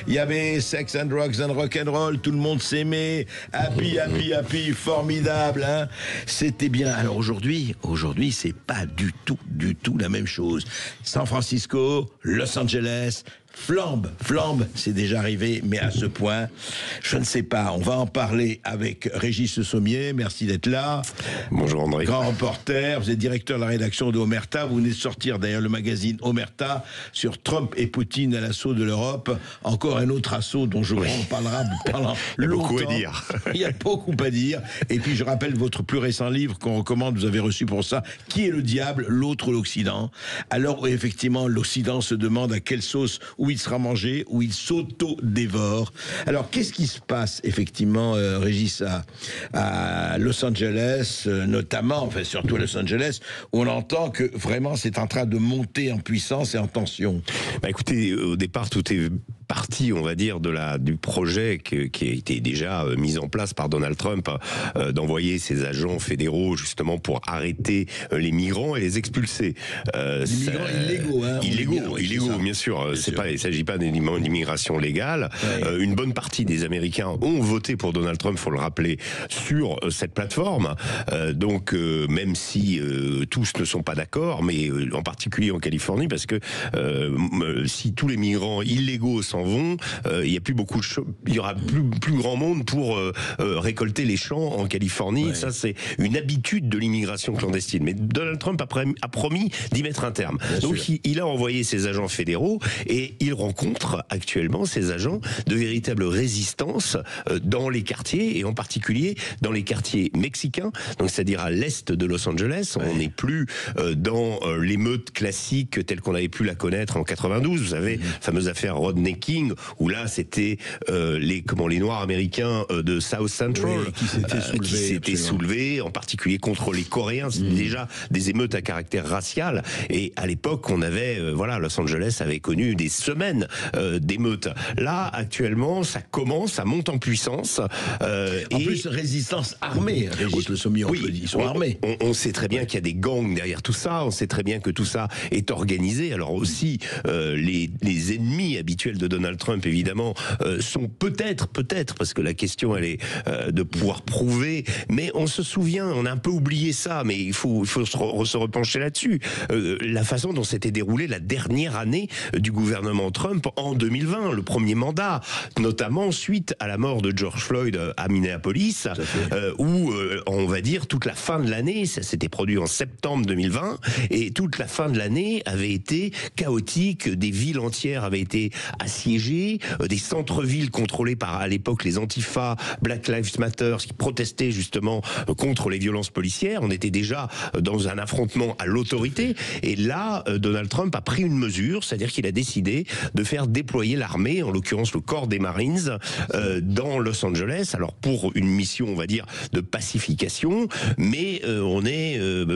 Il y avait sex and drugs and rock and roll, tout le monde s'aimait, happy, formidable, hein. C'était bien. Alors aujourd'hui, c'est pas du tout la même chose. San Francisco, Los Angeles, flambe, c'est déjà arrivé, mais à ce point, je ne sais pas. On va en parler avec Régis Le Sommier. Merci d'être là. Bonjour André. Grand reporter, vous êtes directeur de la rédaction de Omerta. Vous venez de sortir d'ailleurs le magazine Omerta sur Trump et Poutine à l'assaut de l'Europe. Encore un autre assaut dont je on parlera pendant Il y a longtemps. beaucoup à dire. Il y a beaucoup à dire. Et puis je rappelle votre plus récent livre qu'on recommande, vous avez reçu pour ça, Qui est le diable, l'autre ou l'Occident? Alors effectivement, l'Occident se demande à quelle sauce où il sera mangé, où il s'auto-dévore. Alors, qu'est-ce qui se passe, effectivement, Régis, à Los Angeles, notamment, enfin, surtout à Los Angeles, où on entend que vraiment c'est en train de monter en puissance et en tension? Bah écoutez, au départ, tout est parti, on va dire, du projet qui a été déjà mis en place par Donald Trump, d'envoyer ses agents fédéraux justement pour arrêter les migrants et les expulser. Les migrants illégaux, hein? Illégaux, bien sûr. Il s'agit pas d'immigration légale. Ouais. Une bonne partie des Américains ont voté pour Donald Trump, faut le rappeler, sur cette plateforme. Donc, même si tous ne sont pas d'accord, mais en particulier en Californie, parce que si tous les migrants illégaux s'en vont, il y a plus beaucoup de il y aura plus grand monde pour récolter les champs en Californie. Ouais. Ça, c'est une habitude de l'immigration clandestine. Mais Donald Trump a promis d'y mettre un terme. Bien Donc, il a envoyé ses agents fédéraux et il rencontre actuellement ces agents de véritable résistance dans les quartiers et en particulier dans les quartiers mexicains, donc c'est-à-dire à l'est de Los Angeles. Ouais. On n'est plus dans l'émeute classique telle qu'on avait pu la connaître en 92. Vous savez, la fameuse affaire Rodney King, où là c'était les Noirs américains de South Central qui s'étaient soulevés, en particulier contre les Coréens. C'était déjà des émeutes à caractère racial. Et à l'époque, on avait Los Angeles avait connu des semaines d'émeutes. Là, actuellement, ça monte en puissance. En plus, résistance armée, Régis Le Sommier, ils sont armés. On sait très bien qu'il y a des gangs derrière tout ça, on sait très bien que tout ça est organisé. Alors aussi, les ennemis habituels de Donald Trump, évidemment, sont peut-être, parce que la question, elle est de pouvoir prouver, mais on se souvient, on a un peu oublié ça, mais il faut se repencher là-dessus. La façon dont s'était déroulée la dernière année du gouvernement Trump en 2020, le premier mandat, notamment suite à la mort de George Floyd à Minneapolis, où on va dire toute la fin de l'année, ça s'était produit en septembre 2020, et toute la fin de l'année avait été chaotique, des villes entières avaient été assiégées, des centres-villes contrôlés par à l'époque les Antifa, Black Lives Matter, qui protestaient justement contre les violences policières. On était déjà dans un affrontement à l'autorité, et là, Donald Trump a pris une mesure, c'est-à-dire qu'il a décidé de faire déployer l'armée, en l'occurrence le corps des Marines, dans Los Angeles. Alors pour une mission, on va dire, de pacification, mais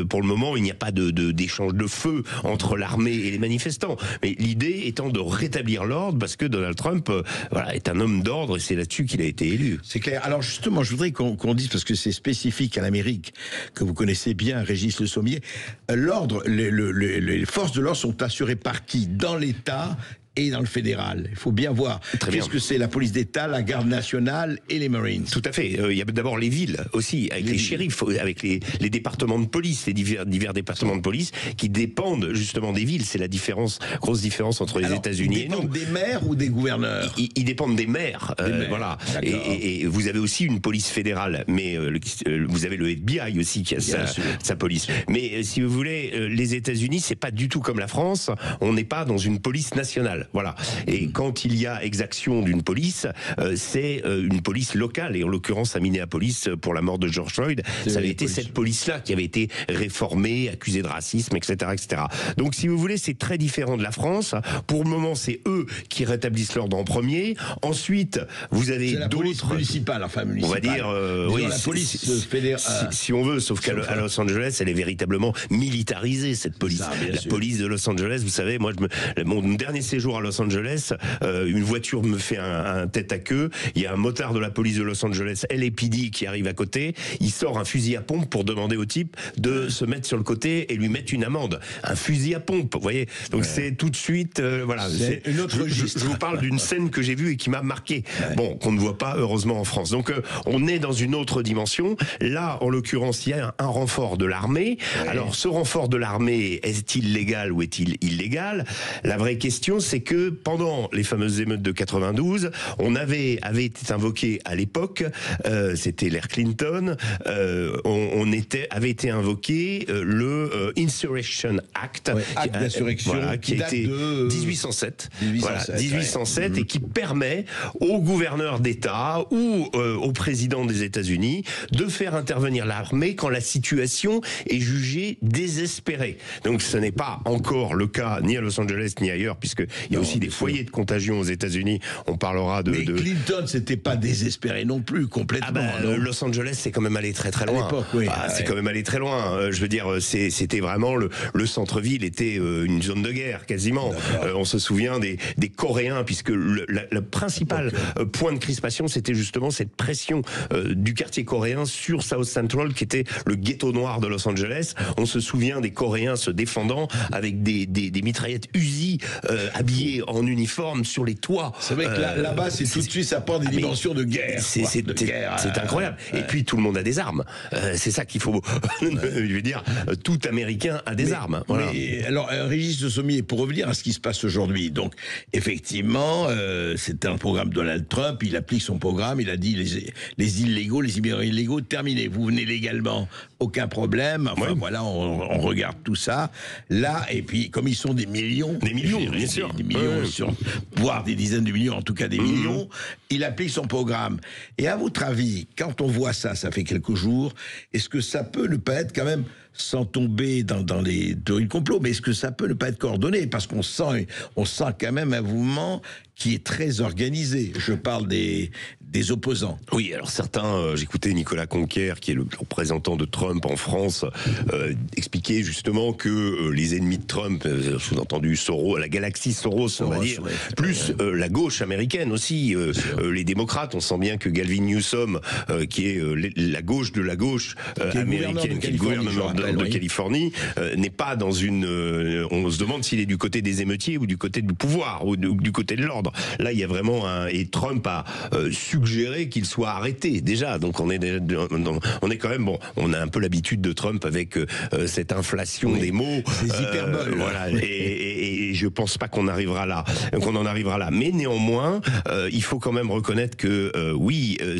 pour le moment, il n'y a pas d'échange de feu entre l'armée et les manifestants. Mais l'idée étant de rétablir l'ordre, parce que Donald Trump, est un homme d'ordre et c'est là-dessus qu'il a été élu. C'est clair. Alors justement, je voudrais qu'on dise, parce que c'est spécifique à l'Amérique, que vous connaissez bien, Régis Le Sommier, l'ordre, les forces de l'ordre sont assurées par qui? Dans l'État et dans le fédéral. Il faut bien voir. Qu'est-ce que c'est la police d'État, la garde nationale et les Marines? Tout à fait. Il y a d'abord les villes aussi, avec les shérifs, avec les départements de police, les divers départements de police qui dépendent justement des villes. C'est la grosse différence entre les États-Unis et nous. Ils dépendent des maires ou des gouverneurs? Ils dépendent des maires. Voilà. Et vous avez aussi une police fédérale, mais vous avez le FBI aussi qui a sa police. Mais si vous voulez, les États-Unis, c'est pas du tout comme la France. On n'est pas dans une police nationale. Voilà. Et quand il y a exaction d'une police, c'est une police locale. Et en l'occurrence, à Minneapolis, pour la mort de George Floyd, ça avait été cette police-là qui avait été réformée, accusée de racisme, etc., etc. Donc, si vous voulez, c'est très différent de la France. Pour le moment, c'est eux qui rétablissent l'ordre en premier. Ensuite, vous avez d'autres... police municipale, enfin municipale. On va dire... la police fédérale. Si on veut, sauf qu'à Los Angeles, elle est véritablement militarisée, cette police. La police de Los Angeles, vous savez, moi, mon dernier séjour jour à Los Angeles, une voiture me fait un tête à queue, il y a un motard de la police de Los Angeles, LAPD, qui arrive à côté, il sort un fusil à pompe pour demander au type de se mettre sur le côté et lui mettre une amende. Un fusil à pompe, vous voyez. Donc c'est tout de suite, voilà. C'est une autre registre. Je vous parle d'une scène que j'ai vue et qui m'a marqué. Bon, qu'on ne voit pas heureusement en France. Donc on est dans une autre dimension. Là, en l'occurrence, il y a un renfort de l'armée. Alors ce renfort de l'armée, est-il légal ou est-il illégal? La vraie question, c'est que pendant les fameuses émeutes de 92, on avait été invoqué à l'époque, c'était l'ère Clinton, avait été invoqué le Insurrection Act, acte d'insurrection, voilà, qui a été de 1807, 1807 et qui permet au gouverneur d'État ou au président des États-Unis de faire intervenir l'armée quand la situation est jugée désespérée. Donc ce n'est pas encore le cas ni à Los Angeles ni ailleurs, puisqu'il y a aussi des foyers de contagion aux États-Unis. On parlera de... Mais Clinton, c'était pas désespéré non plus, complètement. Los Angeles, c'est quand même allé très très loin. À l'époque, oui. C'est quand même allé très loin. Je veux dire, c'était vraiment le centre-ville était une zone de guerre quasiment. On se souvient des Coréens, puisque le principal point de crispation, c'était justement cette pression du quartier coréen sur South Central, qui était le ghetto noir de Los Angeles. On se souvient des Coréens se défendant avec des mitraillettes Uzi habillés en uniforme sur les toits. C'est vrai que là-bas, c'est tout de suite, ça prend des dimensions de guerre. C'est incroyable. Et puis tout le monde a des armes. C'est ça qu'il faut. Je veux dire, tout Américain a des armes. Voilà. Alors, Régis Le Sommier, pour revenir à ce qui se passe aujourd'hui, donc effectivement, c'était un programme de Donald Trump. Il applique son programme. Il a dit les illégaux, les immigrants illégaux, terminez. Vous venez légalement, aucun problème. Enfin voilà, on regarde tout ça. Là, et puis comme ils sont des millions, bien sûr, des millions, voire des dizaines de millions, en tout cas des millions, il applique son programme. Et à votre avis, quand on voit ça fait quelques jours, est-ce que ça peut ne pas être quand même, sans tomber dans les théories de complot, mais est-ce que ça peut ne pas être coordonné? Parce qu'on sent quand même un mouvement qui est très organisé. Je parle des opposants. Oui, alors certains, j'écoutais Nicolas Conquer, qui est le représentant de Trump en France, expliquer justement que les ennemis de Trump, sous-entendu Soros, la galaxie Soros, on va dire, plus la gauche américaine aussi, les démocrates, on sent bien que Gavin Newsom, qui est la gauche de la gauche américaine, qui est le gouvernement de Californie, n'est pas dans une... on se demande s'il est du côté des émeutiers ou du côté du pouvoir, ou du côté de l'ordre. Là, il y a vraiment et Trump a suggéré qu'il soit arrêté, déjà. Donc on est quand même, bon, on a un peu l'habitude de Trump avec cette inflation des mots. Ces hyperboles. Voilà. Et je pense pas qu'on en arrivera là. Mais néanmoins, il faut quand même reconnaître que,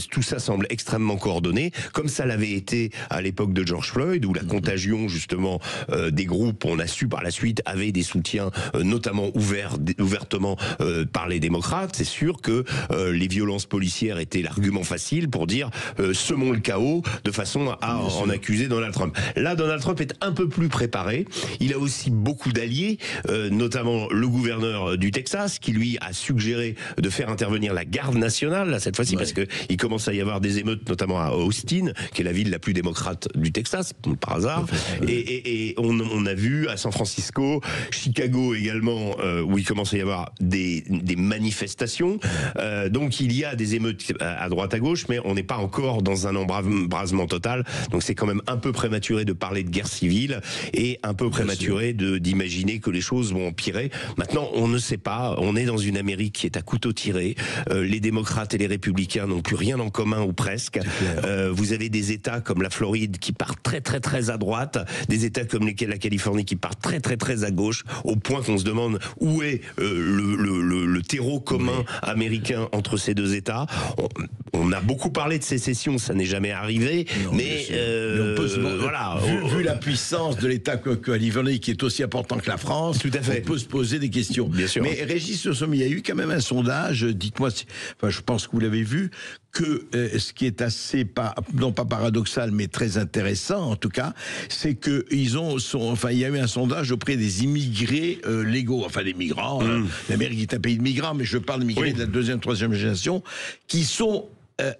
tout ça semble extrêmement coordonné, comme ça l'avait été à l'époque de George Floyd, où la contagion, justement, des groupes, on a su par la suite, avait des soutiens, notamment ouvertement par les démocrates. C'est sûr que les violences policières étaient l'argument facile pour dire semons le chaos de façon à en accuser Donald Trump. Là, Donald Trump est un peu plus préparé. Il a aussi beaucoup d'alliés, notamment le gouverneur du Texas, qui lui a suggéré de faire intervenir la garde nationale, là, cette fois-ci, parce que il commence à y avoir des émeutes, notamment à Austin, qui est la ville la plus démocrate du Texas, par hasard. Et on a vu à San Francisco, Chicago également, où il commence à y avoir des manifestations. Donc il y a des émeutes à droite à gauche, mais on n'est pas encore dans un embrasement total. Donc c'est quand même un peu prématuré de parler de guerre civile et un peu prématuré d'imaginer que les choses vont empirer. Maintenant, on ne sait pas. On est dans une Amérique qui est à couteau tiré. Les démocrates et les républicains n'ont plus rien en commun, ou presque. Vous avez des États comme la Floride qui partent très très très à droite, des États comme la Californie qui partent très très très à gauche, au point qu'on se demande où est le terreau commun américain entre ces deux États. On a beaucoup parlé de sécession, ça n'est jamais arrivé, mais on peut vu la puissance de l'État californien, qui est aussi important que la France, tout à fait, on peut se poser des questions. Bien sûr. Mais Régis Le Sommier, il y a eu quand même un sondage, dites-moi, je pense que vous l'avez vu, que ce qui est assez, non pas paradoxal, mais très intéressant en tout cas, c'est que il y a eu un sondage auprès des immigrés légaux, enfin des migrants. L'Amérique est un pays de migrants, mais je parle d'immigrés de la deuxième, troisième génération, qui sont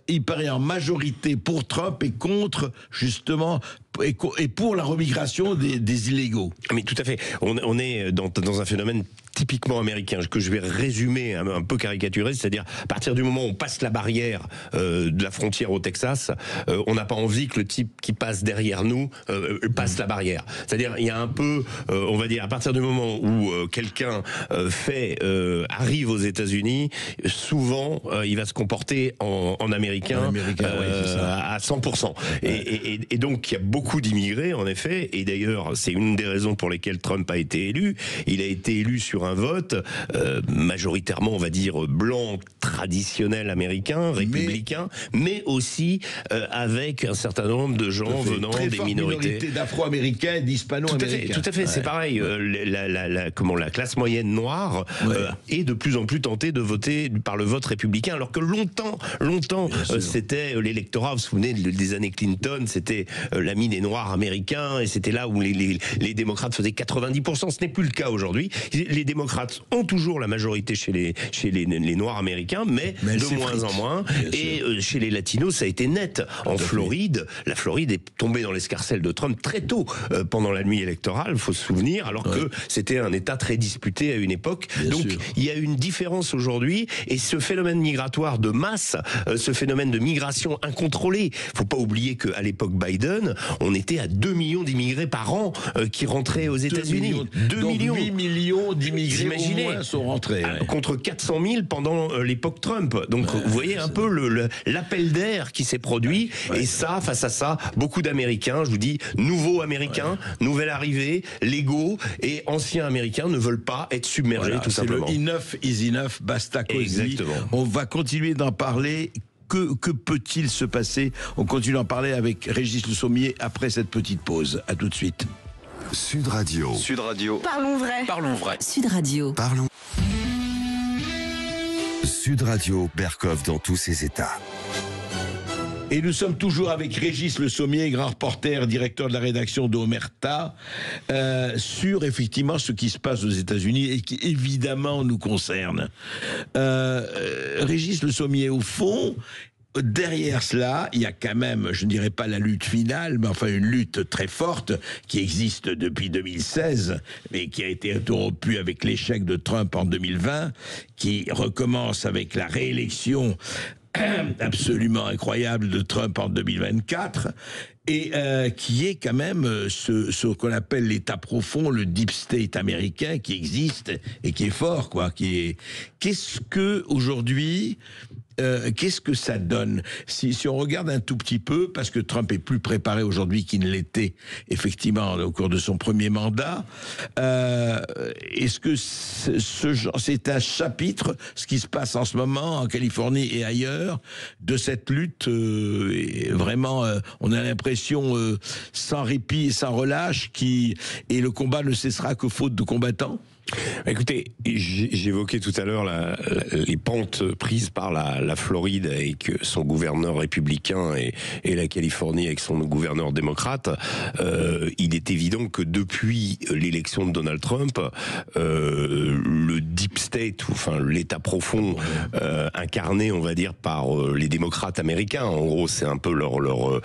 il paraît en majorité pour Trump et contre, justement, et pour la remigration des illégaux. Mais tout à fait. On est dans un phénomène typiquement américain, que je vais résumer un peu caricaturé, c'est-à-dire à partir du moment où on passe la barrière de la frontière au Texas, on n'a pas envie que le type qui passe derrière nous passe la barrière. C'est-à-dire il y a un peu, on va dire, à partir du moment où quelqu'un arrive aux États-Unis, souvent il va se comporter en américain, à 100%. Et donc il y a beaucoup d'immigrés en effet, et d'ailleurs c'est une des raisons pour lesquelles Trump a été élu. Il a été élu sur un vote majoritairement, on va dire, blanc, traditionnel américain, républicain, mais aussi avec un certain nombre de gens venant des minorités d'afro-américains et d'hispano-américains. Tout à fait, c'est pareil. La classe moyenne noire est de plus en plus tentée de voter par le vote républicain, alors que longtemps, c'était l'électorat. Vous vous souvenez des années Clinton, c'était l'ami des Noirs américains, et c'était là où les démocrates faisaient 90%. Ce n'est plus le cas aujourd'hui. Les démocrates ont toujours la majorité chez les Noirs américains, mais de moins en moins. Et chez les Latinos, ça a été net. En Floride, la Floride est tombée dans l'escarcelle de Trump très tôt pendant la nuit électorale, il faut se souvenir, alors que c'était un État très disputé à une époque. Donc il y a une différence aujourd'hui, et ce phénomène migratoire de masse, ce phénomène de migration incontrôlée, faut pas oublier qu'à l'époque Biden, on était à 2 millions d'immigrés par an qui rentraient aux États-Unis. 2 millions. 8 millions d'immigrés au moins sont rentrés. Contre 400 000 pendant l'époque Trump. Donc vous voyez un peu l'appel d'air qui s'est produit, et ça, face à ça, beaucoup d'Américains, je vous dis, nouveaux Américains, nouvelle arrivée, légaux et anciens Américains ne veulent pas être submergés, tout simplement. C'est le enough is enough, basta così. Exactement. On va continuer d'en parler. Que peut-il se passer? On continue d'en parler avec Régis Le Sommier après cette petite pause. À tout de suite. Sud Radio. Sud Radio. Parlons vrai. Parlons vrai. Sud Radio. Parlons. Sud Radio, Berkov dans tous ses états. Et nous sommes toujours avec Régis Le Sommier, grand reporter, directeur de la rédaction d'Omerta, sur effectivement ce qui se passe aux États-Unis et qui évidemment nous concerne. Régis Le Sommier, au fond, derrière cela, il y a quand même, je ne dirais pas la lutte finale, mais enfin une lutte très forte qui existe depuis 2016, mais qui a été interrompue avec l'échec de Trump en 2020, qui recommence avec la réélection absolument incroyable de Trump en 2024, et qui est quand même ce qu'on appelle l'État profond, le deep state américain qui existe et qui est fort, quoi. Qu'est-ce que aujourd'hui, qu'est-ce que ça donne si on regarde un tout petit peu, parce que Trump est plus préparé aujourd'hui qu'il ne l'était effectivement au cours de son premier mandat, est-ce que c'est un chapitre, ce qui se passe en ce moment en Californie et ailleurs, de cette lutte vraiment, on a l'impression sans répit et sans relâche, et le combat ne cessera que faute de combattants? Écoutez, j'évoquais tout à l'heure les pentes prises par la Floride avec son gouverneur républicain et la Californie avec son gouverneur démocrate. Il est évident que depuis l'élection de Donald Trump, le deep state, enfin l'État profond, incarné, on va dire, par les démocrates américains, en gros, c'est un peu leur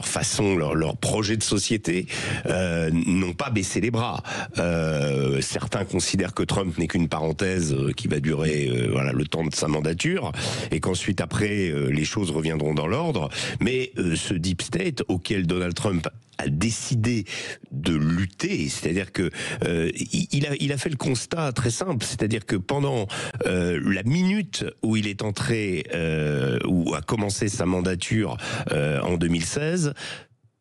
façon, leur projet de société, n'ont pas baissé les bras. Certains considèrent que Trump n'est qu'une parenthèse qui va durer le temps de sa mandature, et qu'ensuite après les choses reviendront dans l'ordre. Mais ce deep state auquel Donald Trump a décidé de lutter, c'est-à-dire que il a fait le constat très simple, c'est-à-dire que pendant la minute où il est entré, où a commencé sa mandature en 2016,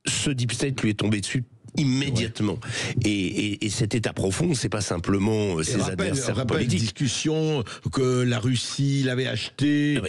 ce deep state lui est tombé dessus immédiatement. Et cet État profond, c'est pas simplement ses adversaires politiques. Discussion que la Russie l'avait acheté,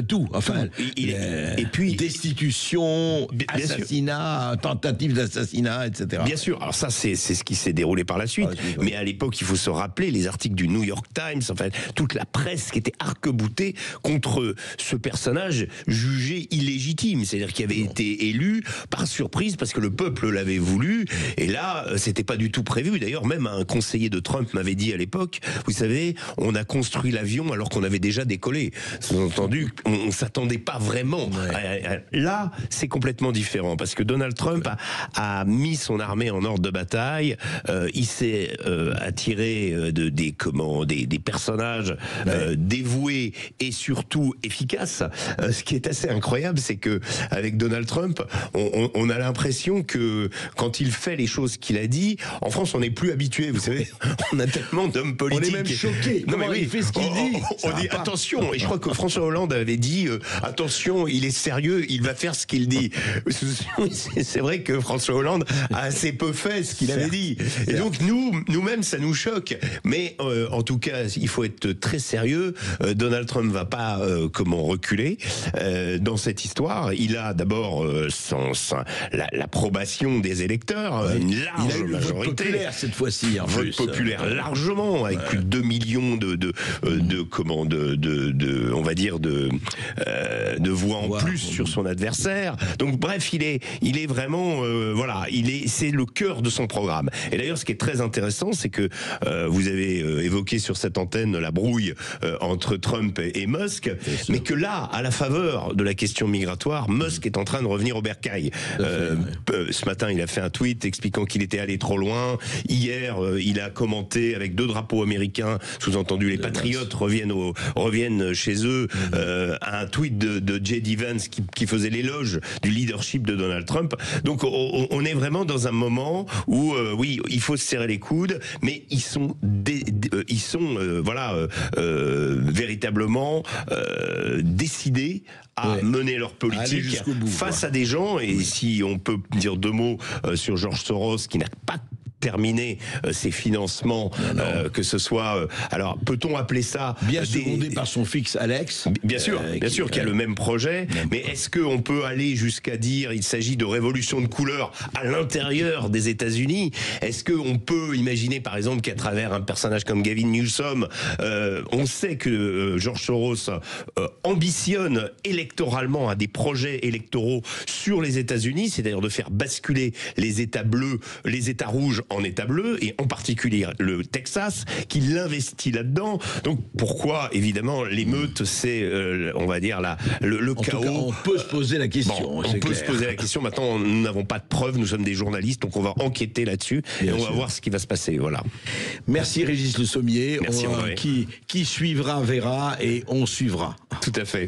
tout. Enfin, et puis destitution, assassinat, tentative d'assassinat, etc. Bien sûr. Alors ça, c'est ce qui s'est déroulé par la suite. Mais à l'époque, il faut se rappeler les articles du New York Times, enfin toute la presse qui était arc-boutée contre ce personnage jugé illégitime, c'est-à-dire qui avait été élu par surprise parce que le peuple l'avait voulu. prévu. Et là, c'était pas du tout prévu. D'ailleurs, même un conseiller de Trump m'avait dit à l'époque, vous savez, on a construit l'avion alors qu'on avait déjà décollé. Sous-entendu, on s'attendait pas vraiment. Là, c'est complètement différent parce que Donald Trump a mis son armée en ordre de bataille. Il s'est attiré des personnages dévoués et surtout efficaces. Ce qui est assez incroyable, c'est que avec Donald Trump, on a l'impression que quand il fait les choses qu'il a dit, en France, on n'est plus habitué. Vous savez, on a tellement d'hommes politiques. On est même choqué. Non, mais oui, il fait ce qu'il dit. On dit attention. Et je crois que François Hollande avait dit attention, il est sérieux, il va faire ce qu'il dit. C'est vrai que François Hollande a assez peu fait ce qu'il avait dit. Et donc nous-mêmes, ça nous choque. Mais en tout cas, il faut être très sérieux. Donald Trump va pas reculer dans cette histoire. Il a d'abord l'approbation des électeurs, une large il a eu le majorité. vote populaire cette fois-ci. Vote populaire largement, avec plus de 2 millions de voix en plus sur son adversaire. Donc bref, il est vraiment c'est le cœur de son programme. Et d'ailleurs, ce qui est très intéressant, c'est que vous avez évoqué sur cette antenne la brouille entre Trump et Musk, mais que là, à la faveur de la question migratoire, Musk est en train de revenir au bercail. Ce matin, il a fait un tweet expliquant qu'il était allé trop loin. Hier, il a commenté avec 2 drapeaux américains, sous-entendu les patriotes reviennent chez eux, un tweet de J.D. Vance qui faisait l'éloge du leadership de Donald Trump. Donc on est vraiment dans un moment où oui, il faut se serrer les coudes, mais ils sont véritablement décidés à mener leur politique face à des gens. Et si on peut dire 2 mots sur George Soros, qui n'a pas terminer ses financements, que ce soit... alors, peut-on appeler ça... Bien secondé par son fils Alex. Bien sûr, qui a le même projet. Mais est-ce qu'on peut aller jusqu'à dire il s'agit de révolution de couleur à l'intérieur des États-Unis? Est-ce qu'on peut imaginer, par exemple, qu'à travers un personnage comme Gavin Newsom, on sait que George Soros ambitionne électoralement à des projets électoraux sur les États-Unis, c'est-à-dire de faire basculer les États bleus, les États rouges en État bleu, et en particulier le Texas, qui l'investit là-dedans. Donc pourquoi, évidemment, l'émeute, c'est, on va dire, le chaos. Tout cas, on peut se poser la question. Bon, on peut se poser la question. Maintenant, nous n'avons pas de preuves, nous sommes des journalistes, donc on va enquêter là-dessus, et on va voir ce qui va se passer. Voilà. Merci Régis Le Sommier. Merci, qui suivra verra, et on suivra. Tout à fait.